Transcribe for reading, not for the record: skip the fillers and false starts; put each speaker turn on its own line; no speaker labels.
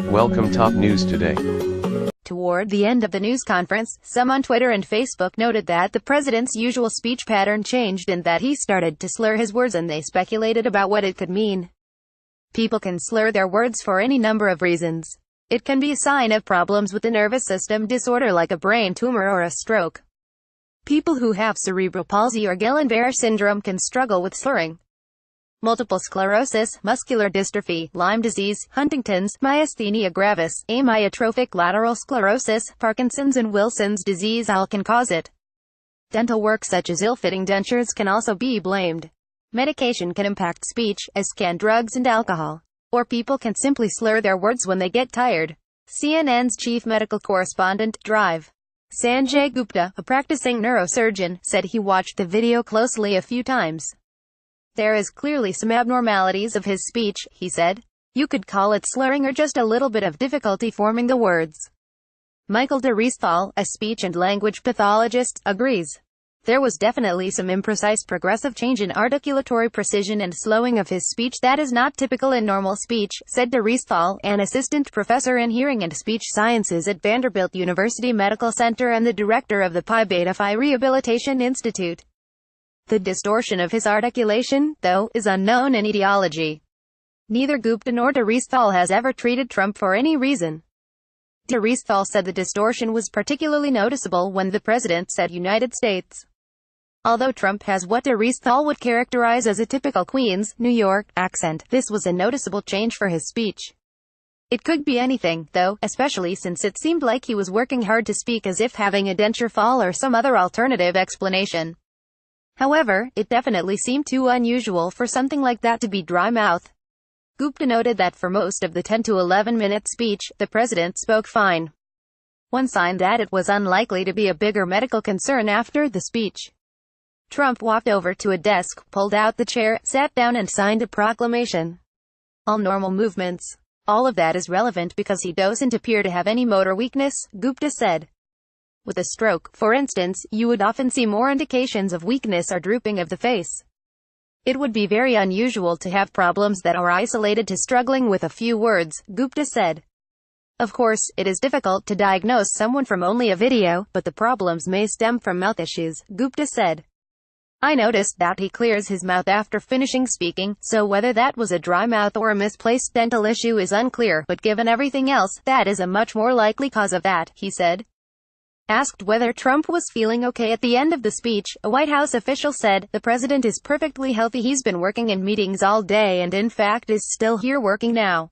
Welcome top news today.
Toward the end of the news conference, some on Twitter and Facebook noted that the president's usual speech pattern changed and that he started to slur his words, and they speculated about what it could mean. People can slur their words for any number of reasons. It can be a sign of problems with the nervous system disorder like a brain tumor or a stroke. People who have cerebral palsy or Guillain-Barré syndrome can struggle with slurring. Multiple sclerosis, muscular dystrophy, Lyme disease, Huntington's, myasthenia gravis, amyotrophic lateral sclerosis, Parkinson's and Wilson's disease all can cause it. Dental work such as ill-fitting dentures can also be blamed. Medication can impact speech, as can drugs and alcohol. Or people can simply slur their words when they get tired. CNN's chief medical correspondent, Drive. Sanjay Gupta, a practicing neurosurgeon, said he watched the video closely a few times. There is clearly some abnormalities of his speech, he said. You could call it slurring or just a little bit of difficulty forming the words. Michael de Riesthal, a speech and language pathologist, agrees. There was definitely some imprecise progressive change in articulatory precision and slowing of his speech that is not typical in normal speech, said de Riesthal, an assistant professor in hearing and speech sciences at Vanderbilt University Medical Center and the director of the Pi Beta Phi Rehabilitation Institute. The distortion of his articulation, though, is unknown in etiology. Neither Gupta nor de Riesthal has ever treated Trump for any reason. De Riesthal said the distortion was particularly noticeable when the president said United States. Although Trump has what de Riesthal would characterize as a typical Queens, New York, accent, this was a noticeable change for his speech. It could be anything, though, especially since it seemed like he was working hard to speak as if having a denture fall or some other alternative explanation. However, it definitely seemed too unusual for something like that to be dry mouth. Gupta noted that for most of the 10 to 11-minute speech, the president spoke fine. One sign that it was unlikely to be a bigger medical concern after the speech. Trump walked over to a desk, pulled out the chair, sat down and signed a proclamation. All normal movements. All of that is relevant because he doesn't appear to have any motor weakness, Gupta said. With a stroke, for instance, you would often see more indications of weakness or drooping of the face. It would be very unusual to have problems that are isolated to struggling with a few words, Gupta said. Of course, it is difficult to diagnose someone from only a video, but the problems may stem from mouth issues, Gupta said. I noticed that he clears his mouth after finishing speaking, so whether that was a dry mouth or a misplaced dental issue is unclear, but given everything else, that is a much more likely cause of that, he said. Asked whether Trump was feeling okay at the end of the speech, a White House official said, the president is perfectly healthy. He's been working in meetings all day and in fact is still here working now.